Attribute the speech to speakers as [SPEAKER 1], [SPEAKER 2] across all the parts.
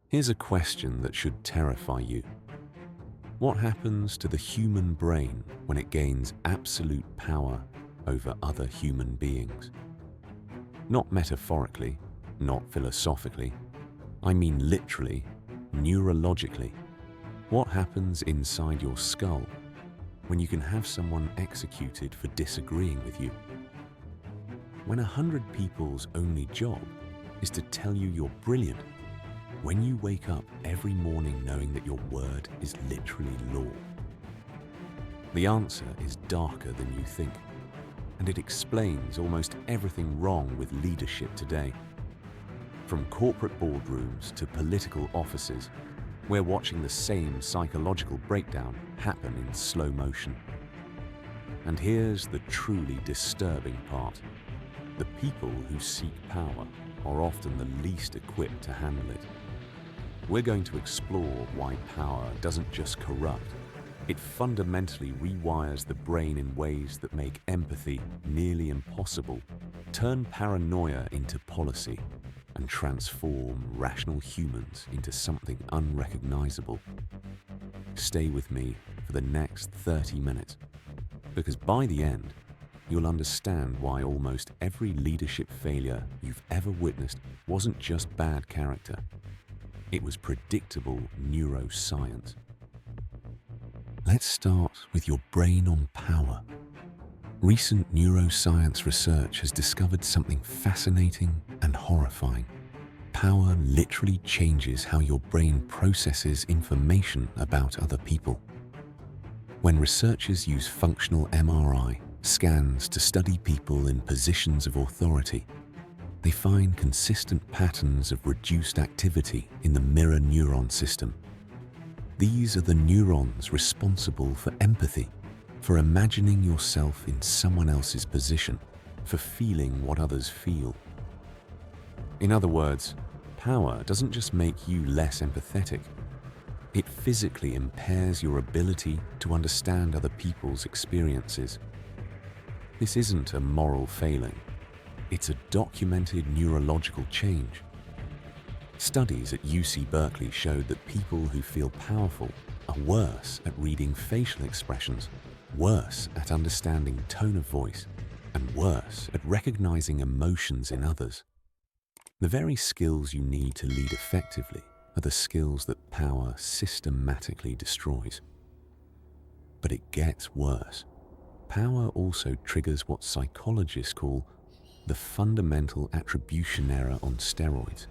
[SPEAKER 1] Here's a question that should terrify you. What happens to the human brain when it gains absolute power over other human beings? Not metaphorically, not philosophically. I mean literally, neurologically. What happens inside your skull when you can have someone executed for disagreeing with you? When 100 people's only job is to tell you you're brilliant, when you wake up every morning knowing that your word is literally law. The answer is darker than you think, and it explains almost everything wrong with leadership today. From corporate boardrooms to political offices, we're watching the same psychological breakdown happen in slow motion. And here's the truly disturbing part. The people who seek power are often the least equipped to handle it. We're going to explore why power doesn't just corrupt, it fundamentally rewires the brain in ways that make empathy nearly impossible, turn paranoia into policy, and transform rational humans into something unrecognizable. Stay with me for the next 30 minutes, because by the end, you'll understand why almost every leadership failure you've ever witnessed wasn't just bad character. It was predictable neuroscience. Let's start with your brain on power. Recent neuroscience research has discovered something fascinating and horrifying. Power literally changes how your brain processes information about other people. When researchers use functional MRI scans to study people in positions of authority, they find consistent patterns of reduced activity in the mirror neuron system. These are the neurons responsible for empathy, for imagining yourself in someone else's position, for feeling what others feel. In other words, power doesn't just make you less empathetic. It physically impairs your ability to understand other people's experiences. This isn't a moral failing. It's a documented neurological change. Studies at UC Berkeley showed that people who feel powerful are worse at reading facial expressions, worse at understanding tone of voice, and worse at recognizing emotions in others. The very skills you need to lead effectively are the skills that power systematically destroys. But it gets worse. Power also triggers what psychologists call the fundamental attribution error on steroids.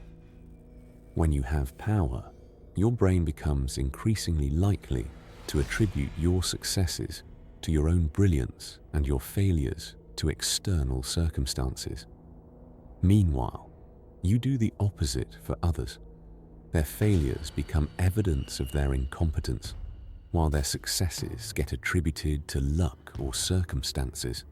[SPEAKER 1] When you have power, your brain becomes increasingly likely to attribute your successes to your own brilliance and your failures to external circumstances. Meanwhile, you do the opposite for others. Their failures become evidence of their incompetence, while their successes get attributed to luck or circumstances.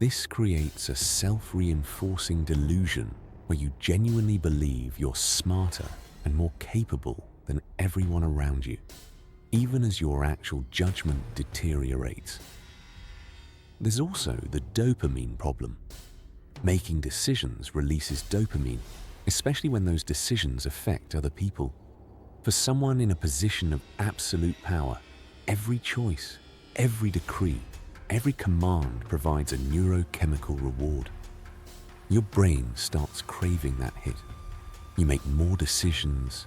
[SPEAKER 1] This creates a self-reinforcing delusion where you genuinely believe you're smarter and more capable than everyone around you, even as your actual judgment deteriorates. There's also the dopamine problem. Making decisions releases dopamine, especially when those decisions affect other people. For someone in a position of absolute power, every choice, every decree, every command provides a neurochemical reward. Your brain starts craving that hit. You make more decisions,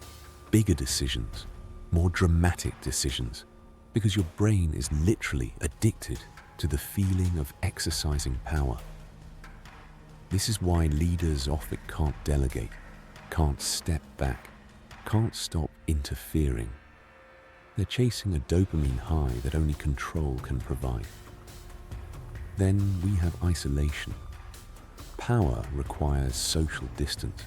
[SPEAKER 1] bigger decisions, more dramatic decisions, because your brain is literally addicted to the feeling of exercising power. This is why leaders often can't delegate, can't step back, can't stop interfering. They're chasing a dopamine high that only control can provide. Then we have isolation. Power requires social distance.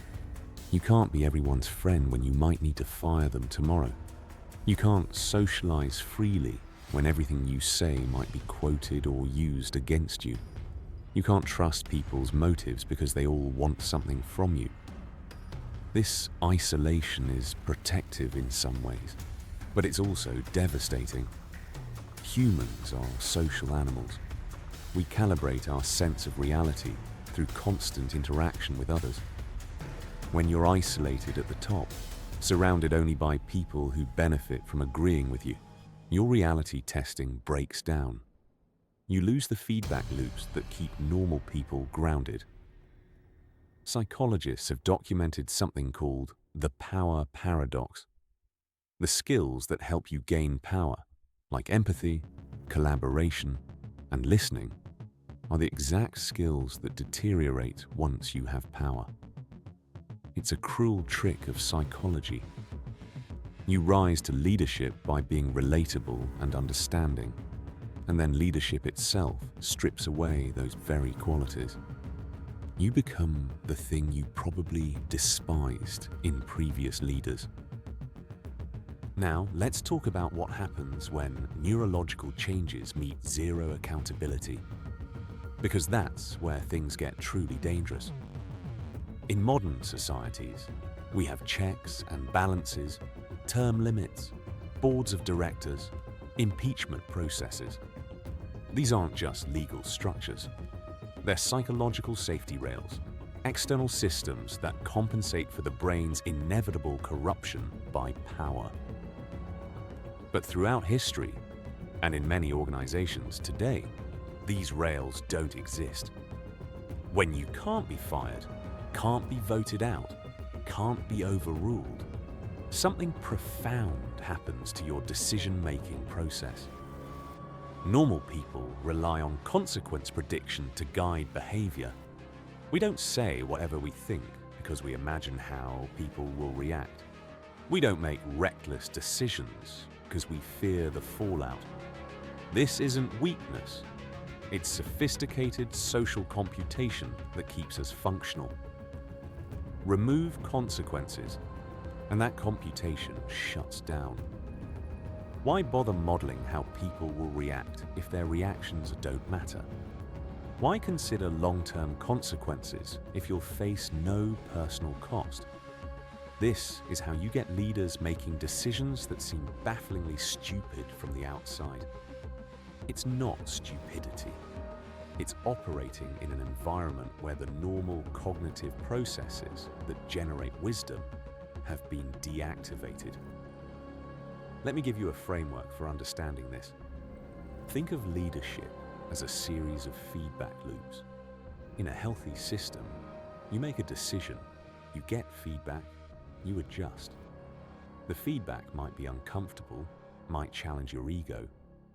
[SPEAKER 1] You can't be everyone's friend when you might need to fire them tomorrow. You can't socialize freely when everything you say might be quoted or used against you. You can't trust people's motives because they all want something from you. This isolation is protective in some ways, but it's also devastating. Humans are social animals. We calibrate our sense of reality through constant interaction with others. When you're isolated at the top, surrounded only by people who benefit from agreeing with you, your reality testing breaks down. You lose the feedback loops that keep normal people grounded. Psychologists have documented something called the power paradox. The skills that help you gain power, like empathy, collaboration, and listening, are the exact skills that deteriorate once you have power. It's a cruel trick of psychology. You rise to leadership by being relatable and understanding, and then leadership itself strips away those very qualities. You become the thing you probably despised in previous leaders. Now, let's talk about what happens when neurological changes meet zero accountability, because that's where things get truly dangerous. In modern societies, we have checks and balances, term limits, boards of directors, impeachment processes. These aren't just legal structures. They're psychological safety rails, external systems that compensate for the brain's inevitable corruption by power. But throughout history, and in many organizations today, these rails don't exist. When you can't be fired, can't be voted out, can't be overruled, something profound happens to your decision-making process. Normal people rely on consequence prediction to guide behavior. We don't say whatever we think because we imagine how people will react. We don't make reckless decisions because we fear the fallout. This isn't weakness. It's sophisticated social computation that keeps us functional. Remove consequences, and that computation shuts down. Why bother modeling how people will react if their reactions don't matter? Why consider long-term consequences if you'll face no personal cost? This is how you get leaders making decisions that seem bafflingly stupid from the outside. It's not stupidity. It's operating in an environment where the normal cognitive processes that generate wisdom have been deactivated. Let me give you a framework for understanding this. Think of leadership as a series of feedback loops. In a healthy system, you make a decision, you get feedback, you adjust. The feedback might be uncomfortable, might challenge your ego,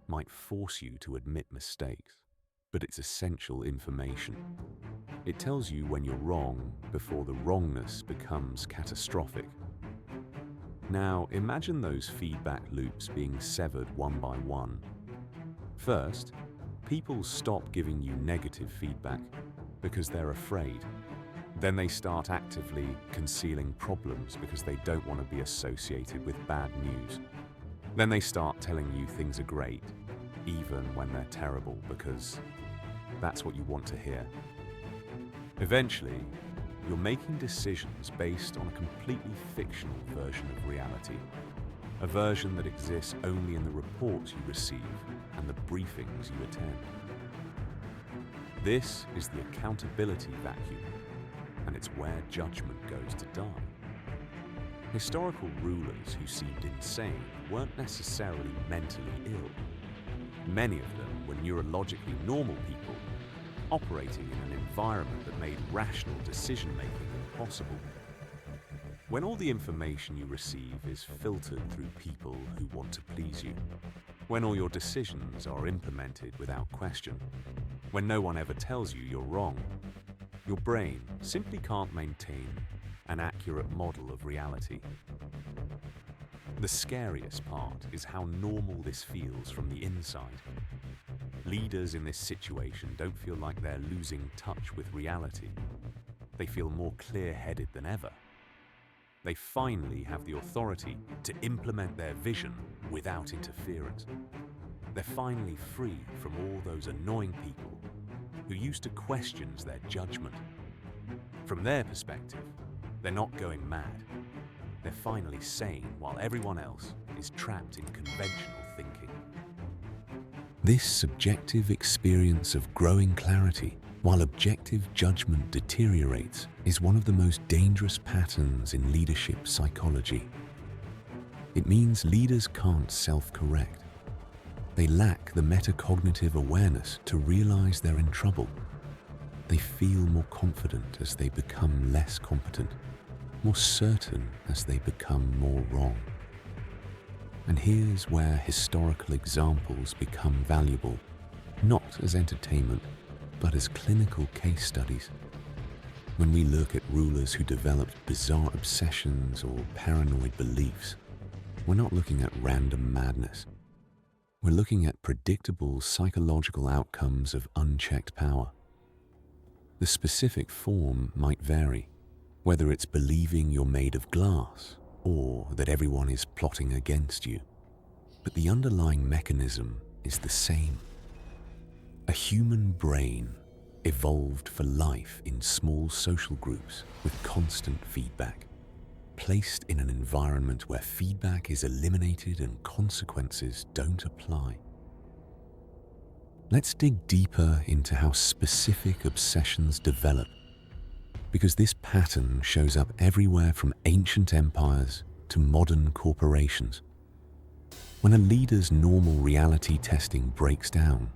[SPEAKER 1] might force you to admit mistakes, but it's essential information. It tells you when you're wrong before the wrongness becomes catastrophic. Now, imagine those feedback loops being severed one by one. First, people stop giving you negative feedback because they're afraid. Then they start actively concealing problems because they don't want to be associated with bad news. Then they start telling you things are great, even when they're terrible, because that's what you want to hear. Eventually, you're making decisions based on a completely fictional version of reality, a version that exists only in the reports you receive and the briefings you attend. This is the accountability vacuum, and it's where judgment goes to die. Historical rulers who seemed insane weren't necessarily mentally ill. Many of them were neurologically normal people, operating in an environment that made rational decision-making impossible. When all the information you receive is filtered through people who want to please you, when all your decisions are implemented without question, when no one ever tells you you're wrong, your brain simply can't maintain an accurate model of reality. The scariest part is how normal this feels from the inside. Leaders in this situation don't feel like they're losing touch with reality. They feel more clear-headed than ever. They finally have the authority to implement their vision without interference. They're finally free from all those annoying people who used to question their judgment. From their perspective, they're not going mad. They're finally sane while everyone else is trapped in conventional thinking. This subjective experience of growing clarity while objective judgment deteriorates, is one of the most dangerous patterns in leadership psychology. It means leaders can't self-correct. They lack the metacognitive awareness to realize they're in trouble. They feel more confident as they become less competent, more certain as they become more wrong. And here's where historical examples become valuable, not as entertainment, but as clinical case studies. When we look at rulers who developed bizarre obsessions or paranoid beliefs, we're not looking at random madness. We're looking at predictable psychological outcomes of unchecked power. The specific form might vary, whether it's believing you're made of glass or that everyone is plotting against you. But the underlying mechanism is the same. A human brain evolved for life in small social groups with constant feedback, placed in an environment where feedback is eliminated and consequences don't apply. Let's dig deeper into how specific obsessions develop, because this pattern shows up everywhere from ancient empires to modern corporations. When a leader's normal reality testing breaks down,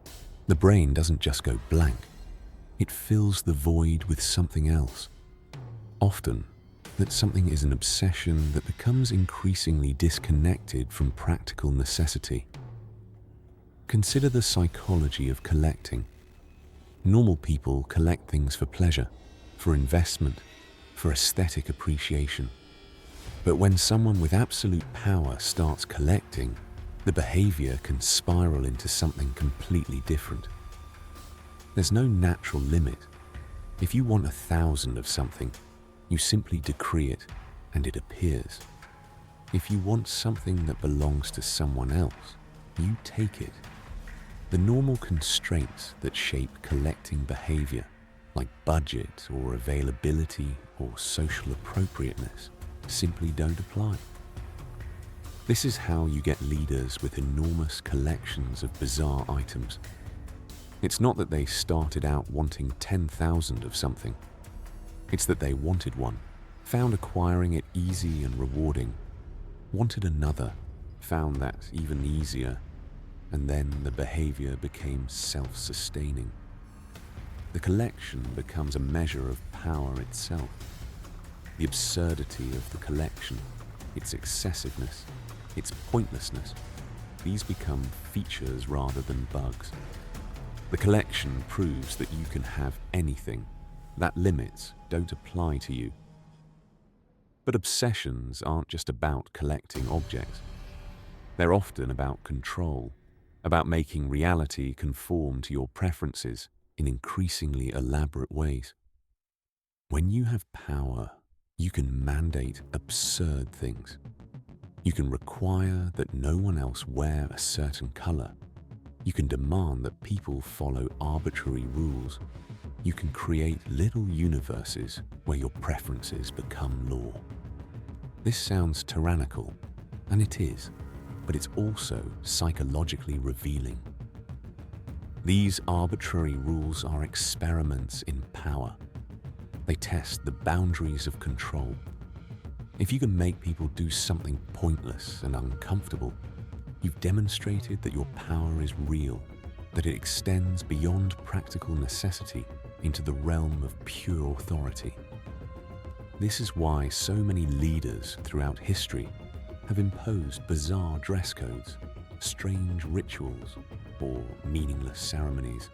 [SPEAKER 1] the brain doesn't just go blank. It fills the void with something else. Often, that something is an obsession that becomes increasingly disconnected from practical necessity. Consider the psychology of collecting. Normal people collect things for pleasure, for investment, for aesthetic appreciation. But when someone with absolute power starts collecting, the behavior can spiral into something completely different. There's no natural limit. If you want 1,000 of something, you simply decree it and it appears. If you want something that belongs to someone else, you take it. The normal constraints that shape collecting behavior, like budget or availability or social appropriateness, simply don't apply. This is how you get leaders with enormous collections of bizarre items. It's not that they started out wanting 10,000 of something. It's that they wanted one, found acquiring it easy and rewarding, wanted another, found that even easier, and then the behavior became self-sustaining. The collection becomes a measure of power itself. The absurdity of the collection, its excessiveness, its pointlessness, these become features rather than bugs. The collection proves that you can have anything, that limits don't apply to you. But obsessions aren't just about collecting objects. They're often about control, about making reality conform to your preferences in increasingly elaborate ways. When you have power, you can mandate absurd things. You can require that no one else wear a certain color. You can demand that people follow arbitrary rules. You can create little universes where your preferences become law. This sounds tyrannical, and it is, but it's also psychologically revealing. These arbitrary rules are experiments in power. They test the boundaries of control. If you can make people do something pointless and uncomfortable, you've demonstrated that your power is real, that it extends beyond practical necessity into the realm of pure authority. This is why so many leaders throughout history have imposed bizarre dress codes, strange rituals, or meaningless ceremonies.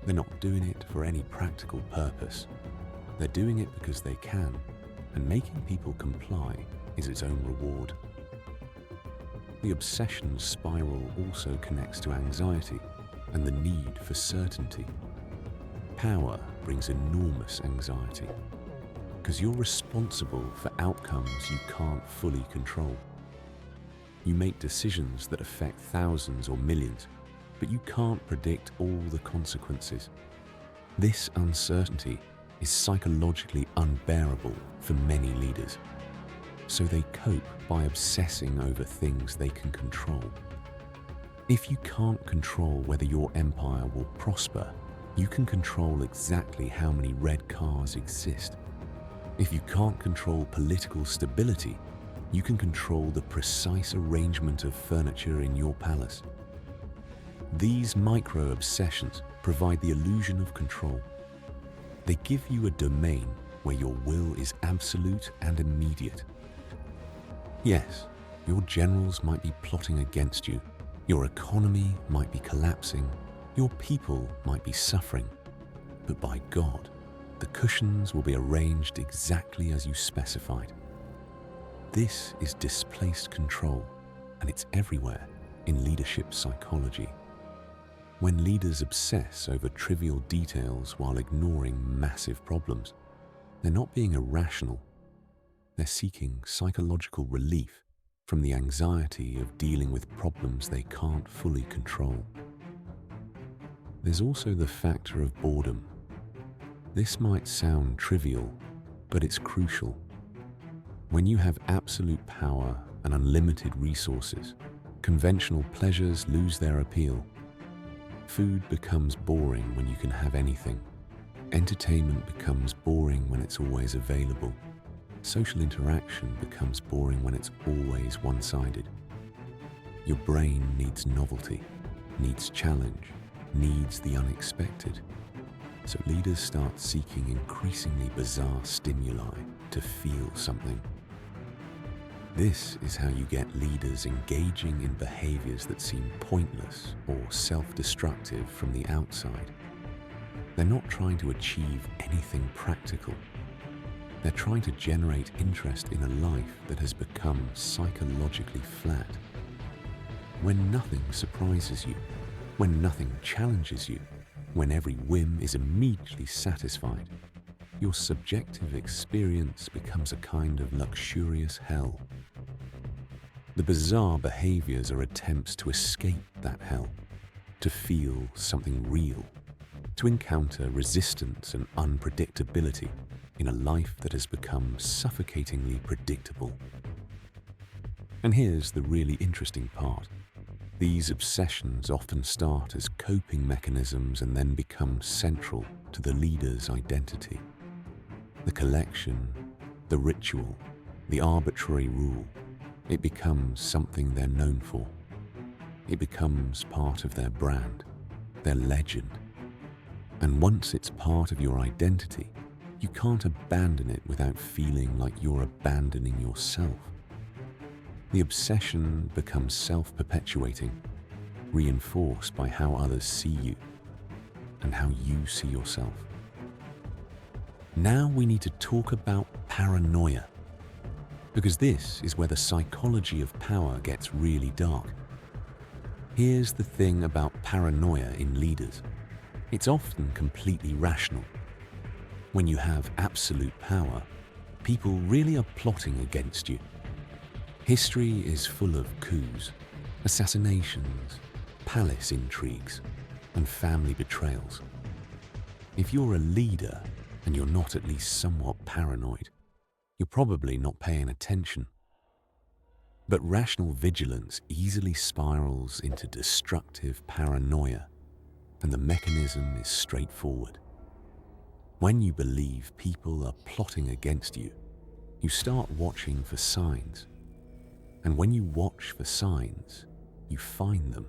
[SPEAKER 1] They're not doing it for any practical purpose. They're doing it because they can, and making people comply is its own reward. The obsession spiral also connects to anxiety and the need for certainty. Power brings enormous anxiety because you're responsible for outcomes you can't fully control. You make decisions that affect thousands or millions, but you can't predict all the consequences. This uncertainty is psychologically unbearable for many leaders, so they cope by obsessing over things they can control. If you can't control whether your empire will prosper, You can control exactly how many red cars exist. If you can't control political stability, you can control the precise arrangement of furniture in your palace. These micro-obsessions provide the illusion of control. They give you a domain where your will is absolute and immediate. Yes, your generals might be plotting against you, your economy might be collapsing, your people might be suffering, but by God, the cushions will be arranged exactly as you specified. This is displaced control, and it's everywhere in leadership psychology. When leaders obsess over trivial details while ignoring massive problems, they're not being irrational. They're seeking psychological relief from the anxiety of dealing with problems they can't fully control. There's also the factor of boredom. This might sound trivial, but it's crucial. When you have absolute power and unlimited resources, conventional pleasures lose their appeal. Food becomes boring when you can have anything. Entertainment becomes boring when it's always available. Social interaction becomes boring when it's always one-sided. Your brain needs novelty, needs challenge, needs the unexpected. So leaders start seeking increasingly bizarre stimuli to feel something. This is how you get leaders engaging in behaviors that seem pointless or self-destructive from the outside. They're not trying to achieve anything practical. They're trying to generate interest in a life that has become psychologically flat. When nothing surprises you, when nothing challenges you, when every whim is immediately satisfied, your subjective experience becomes a kind of luxurious hell. The bizarre behaviors are attempts to escape that hell, to feel something real, to encounter resistance and unpredictability in a life that has become suffocatingly predictable. And here's the really interesting part. These obsessions often start as coping mechanisms and then become central to the leader's identity. The collection, the ritual, the arbitrary rule, it becomes something they're known for. It becomes part of their brand, their legend. And once it's part of your identity, you can't abandon it without feeling like you're abandoning yourself. The obsession becomes self-perpetuating, reinforced by how others see you and how you see yourself. Now we need to talk about paranoia, because this is where the psychology of power gets really dark. Here's the thing about paranoia in leaders. It's often completely rational. When you have absolute power, people really are plotting against you. History is full of coups, assassinations, palace intrigues, and family betrayals. If you're a leader and you're not at least somewhat paranoid, you're probably not paying attention. But rational vigilance easily spirals into destructive paranoia, and the mechanism is straightforward. When you believe people are plotting against you, you start watching for signs. And when you watch for signs, you find them,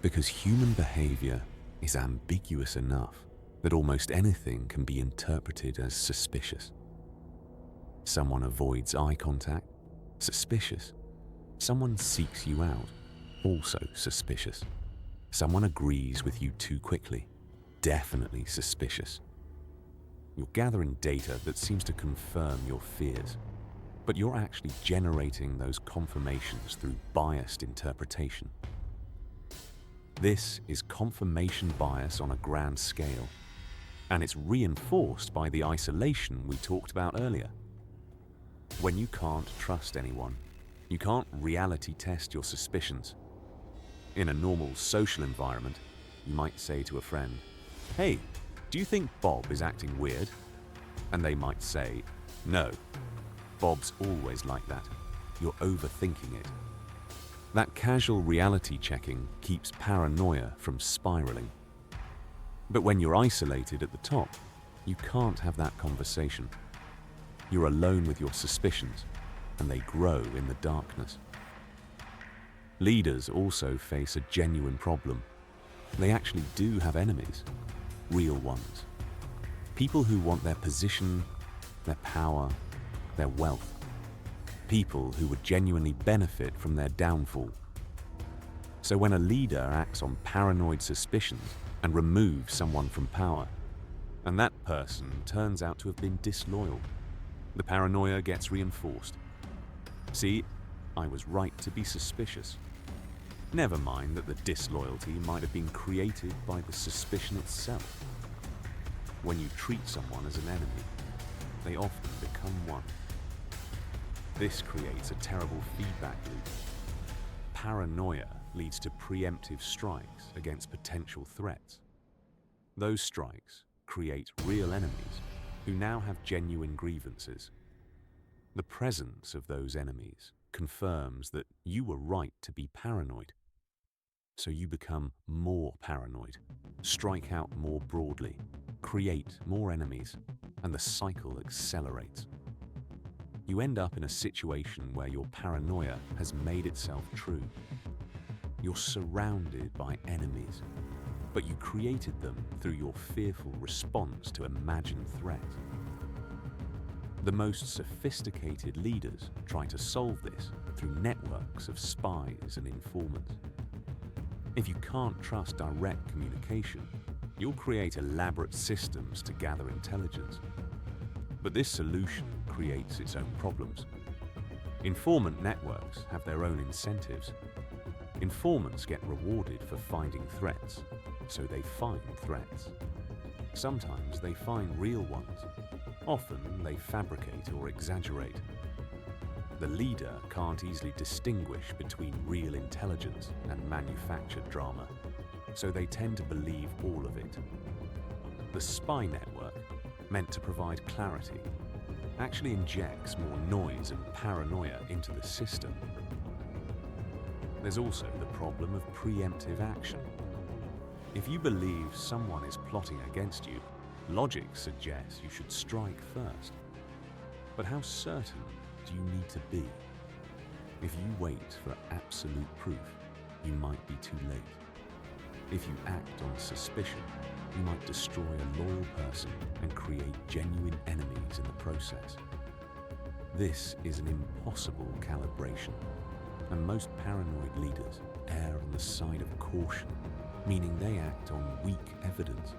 [SPEAKER 1] because human behavior is ambiguous enough that almost anything can be interpreted as suspicious. Someone avoids eye contact, suspicious. Someone seeks you out, also suspicious. Someone agrees with you too quickly, definitely suspicious. You're gathering data that seems to confirm your fears, but you're actually generating those confirmations through biased interpretation. This is confirmation bias on a grand scale, and it's reinforced by the isolation we talked about earlier. When you can't trust anyone, you can't reality test your suspicions. In a normal social environment, you might say to a friend, "Hey, do you think Bob is acting weird?" And they might say, "No, Bob's always like that. You're overthinking it." That casual reality checking keeps paranoia from spiraling. But when you're isolated at the top, you can't have that conversation. You're alone with your suspicions, and they grow in the darkness. Leaders also face a genuine problem. They actually do have enemies, real ones. People who want their position, their power, their wealth. People who would genuinely benefit from their downfall. So when a leader acts on paranoid suspicions and removes someone from power, and that person turns out to have been disloyal, the paranoia gets reinforced. See, I was right to be suspicious. Never mind that the disloyalty might have been created by the suspicion itself. When you treat someone as an enemy, they often become one. This creates a terrible feedback loop. Paranoia leads to preemptive strikes against potential threats. Those strikes create real enemies who now have genuine grievances. The presence of those enemies confirms that you were right to be paranoid. So you become more paranoid, strike out more broadly, create more enemies, and the cycle accelerates. You end up in a situation where your paranoia has made itself true. You're surrounded by enemies, but you created them through your fearful response to imagined threats. The most sophisticated leaders try to solve this through networks of spies and informants. If you can't trust direct communication, you'll create elaborate systems to gather intelligence. But this solution creates its own problems. Informant networks have their own incentives. Informants get rewarded for finding threats, so they find threats. Sometimes they find real ones. Often they fabricate or exaggerate. The leader can't easily distinguish between real intelligence and manufactured drama, so they tend to believe all of it. The spy network, meant to provide clarity, actually injects more noise and paranoia into the system. There's also the problem of preemptive action. If you believe someone is plotting against you, logic suggests you should strike first. But how certain do you need to be? If you wait for absolute proof, you might be too late. If you act on suspicion, you might destroy a loyal person and create genuine enemies in the process. This is an impossible calibration, and most paranoid leaders err on the side of caution, meaning they act on weak evidence.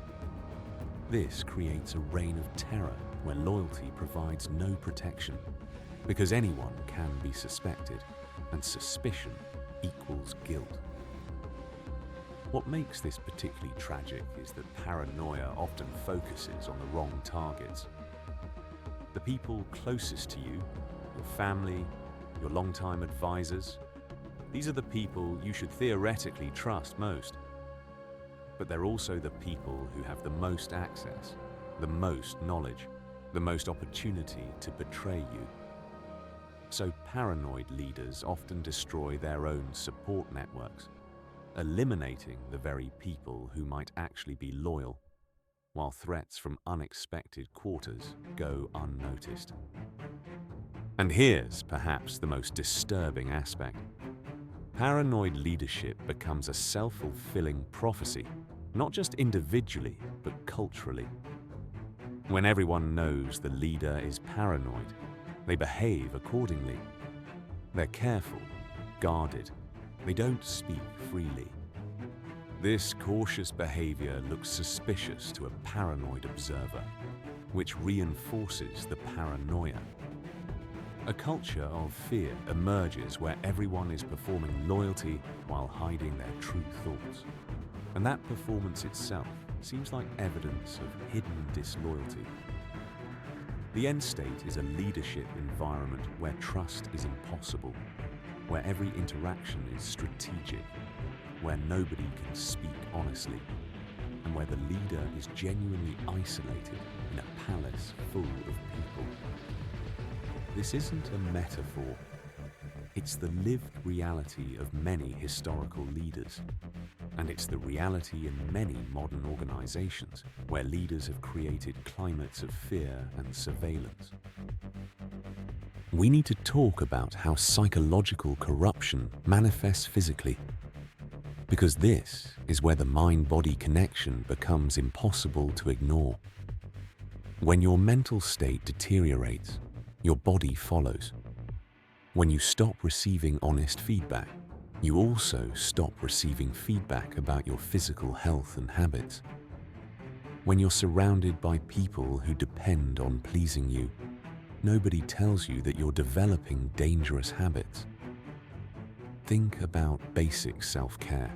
[SPEAKER 1] This creates a reign of terror where loyalty provides no protection, because anyone can be suspected, and suspicion equals guilt. What makes this particularly tragic is that paranoia often focuses on the wrong targets. The people closest to you, your family, your longtime advisors, these are the people you should theoretically trust most. But they're also the people who have the most access, the most knowledge, the most opportunity to betray you. So paranoid leaders often destroy their own support networks, eliminating the very people who might actually be loyal, while threats from unexpected quarters go unnoticed. And here's perhaps the most disturbing aspect. Paranoid leadership becomes a self-fulfilling prophecy, not just individually, but culturally. When everyone knows the leader is paranoid, they behave accordingly. They're careful, guarded. They don't speak freely. This cautious behavior looks suspicious to a paranoid observer, which reinforces the paranoia. A culture of fear emerges where everyone is performing loyalty while hiding their true thoughts. And that performance itself seems like evidence of hidden disloyalty. The end state is a leadership environment where trust is impossible, where every interaction is strategic, where nobody can speak honestly, and where the leader is genuinely isolated in a palace full of people. This isn't a metaphor. It's the lived reality of many historical leaders. And it's the reality in many modern organizations where leaders have created climates of fear and surveillance. We need to talk about how psychological corruption manifests physically, because this is where the mind-body connection becomes impossible to ignore. When your mental state deteriorates, your body follows. When you stop receiving honest feedback, you also stop receiving feedback about your physical health and habits. When you're surrounded by people who depend on pleasing you, nobody tells you that you're developing dangerous habits. Think about basic self-care.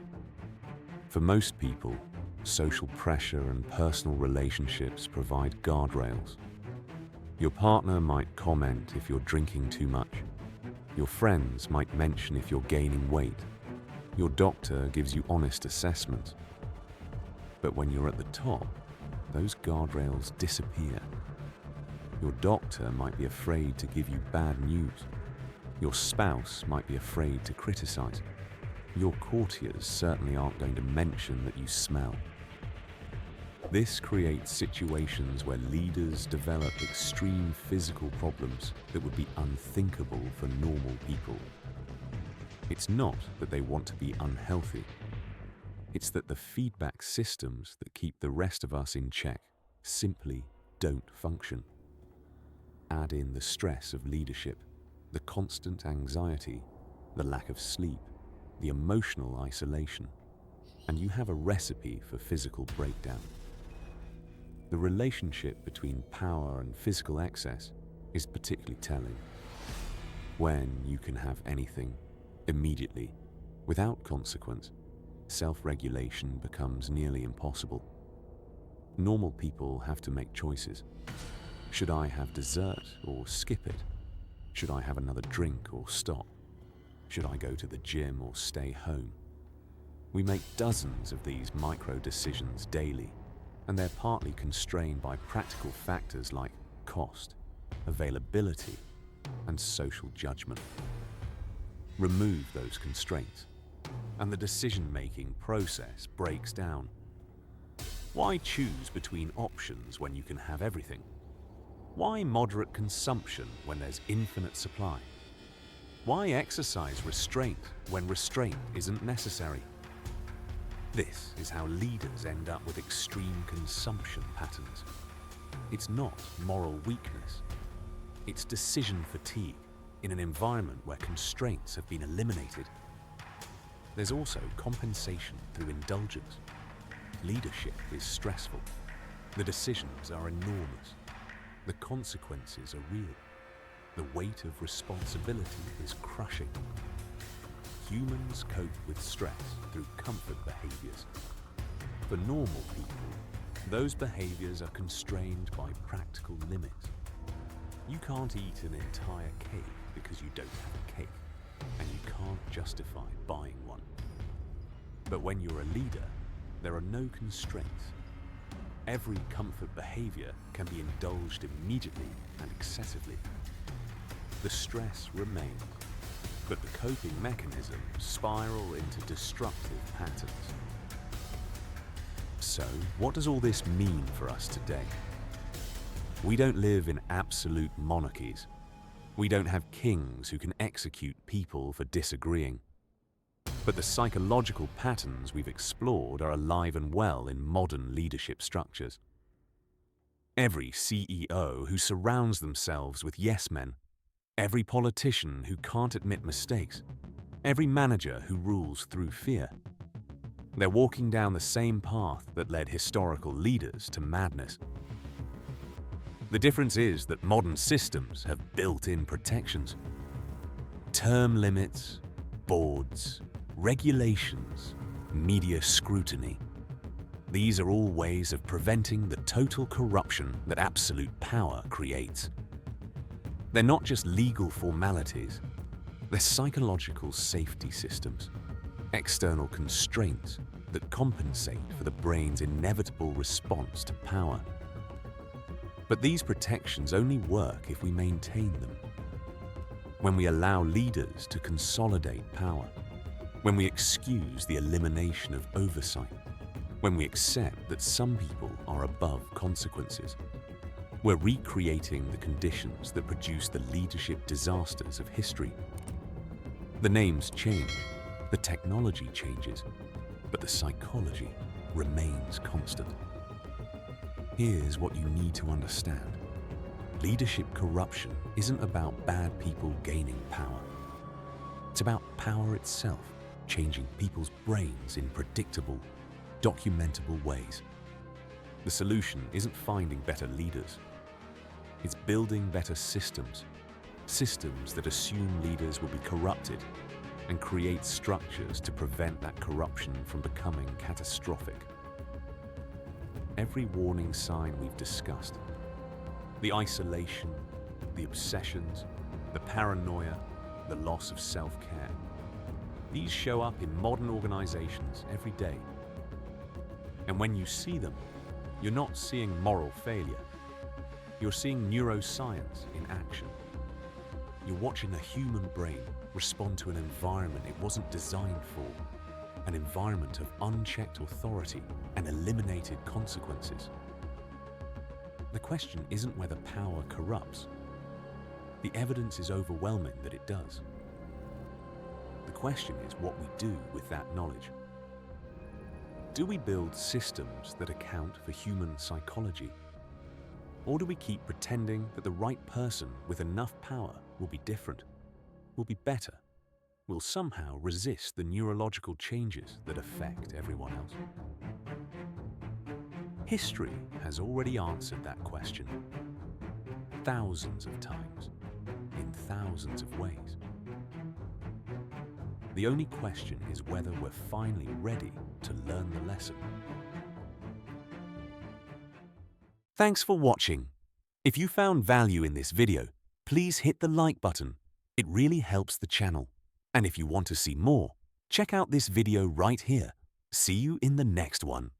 [SPEAKER 1] For most people, social pressure and personal relationships provide guardrails. Your partner might comment if you're drinking too much. Your friends might mention if you're gaining weight. Your doctor gives you honest assessments. But when you're at the top, those guardrails disappear. Your doctor might be afraid to give you bad news. Your spouse might be afraid to criticize. Your courtiers certainly aren't going to mention that you smell. This creates situations where leaders develop extreme physical problems that would be unthinkable for normal people. It's not that they want to be unhealthy. It's that the feedback systems that keep the rest of us in check simply don't function. Add in the stress of leadership, the constant anxiety, the lack of sleep, the emotional isolation, and you have a recipe for physical breakdown. The relationship between power and physical excess is particularly telling. When you can have anything, immediately, without consequence, self-regulation becomes nearly impossible. Normal people have to make choices. Should I have dessert or skip it? Should I have another drink or stop? Should I go to the gym or stay home? We make dozens of these micro decisions daily, and they're partly constrained by practical factors like cost, availability, and social judgment. Remove those constraints, and the decision-making process breaks down. Why choose between options when you can have everything? Why moderate consumption when there's infinite supply? Why exercise restraint when restraint isn't necessary? This is how leaders end up with extreme consumption patterns. It's not moral weakness. It's decision fatigue in an environment where constraints have been eliminated. There's also compensation through indulgence. Leadership is stressful. The decisions are enormous. The consequences are real. The weight of responsibility is crushing. Humans cope with stress through comfort behaviors. For normal people, those behaviors are constrained by practical limits. You can't eat an entire cake because you don't have a cake, and you can't justify buying one. But when you're a leader, there are no constraints. Every comfort behavior can be indulged immediately and excessively. The stress remains, but the coping mechanisms spiral into destructive patterns. So, what does all this mean for us today? We don't live in absolute monarchies. We don't have kings who can execute people for disagreeing. But the psychological patterns we've explored are alive and well in modern leadership structures. Every CEO who surrounds themselves with yes men, every politician who can't admit mistakes, every manager who rules through fear. They're walking down the same path that led historical leaders to madness. The difference is that modern systems have built-in protections. Term limits, boards, regulations, media scrutiny. These are all ways of preventing the total corruption that absolute power creates. They're not just legal formalities, they're psychological safety systems, external constraints that compensate for the brain's inevitable response to power. But these protections only work if we maintain them. When we allow leaders to consolidate power, when we excuse the elimination of oversight, when we accept that some people are above consequences, we're recreating the conditions that produce the leadership disasters of history. The names change, the technology changes, but the psychology remains constant. Here's what you need to understand. Leadership corruption isn't about bad people gaining power. It's about power itself, changing people's brains in predictable, documentable ways. The solution isn't finding better leaders. It's building better systems, systems that assume leaders will be corrupted and create structures to prevent that corruption from becoming catastrophic. Every warning sign we've discussed, the isolation, the obsessions, the paranoia, the loss of self-care, these show up in modern organizations every day. And when you see them, you're not seeing moral failure. You're seeing neuroscience in action. You're watching a human brain respond to an environment it wasn't designed for, an environment of unchecked authority and eliminated consequences. The question isn't whether power corrupts. The evidence is overwhelming that it does. The question is what we do with that knowledge. Do we build systems that account for human psychology? Or do we keep pretending that the right person with enough power will be different, will be better, will somehow resist the neurological changes that affect everyone else? History has already answered that question thousands of times, in thousands of ways. The only question is whether we're finally ready to learn the lesson. Thanks for watching. If you found value in this video, please hit the like button. It really helps the channel. And if you want to see more, check out this video right here. See you in the next one.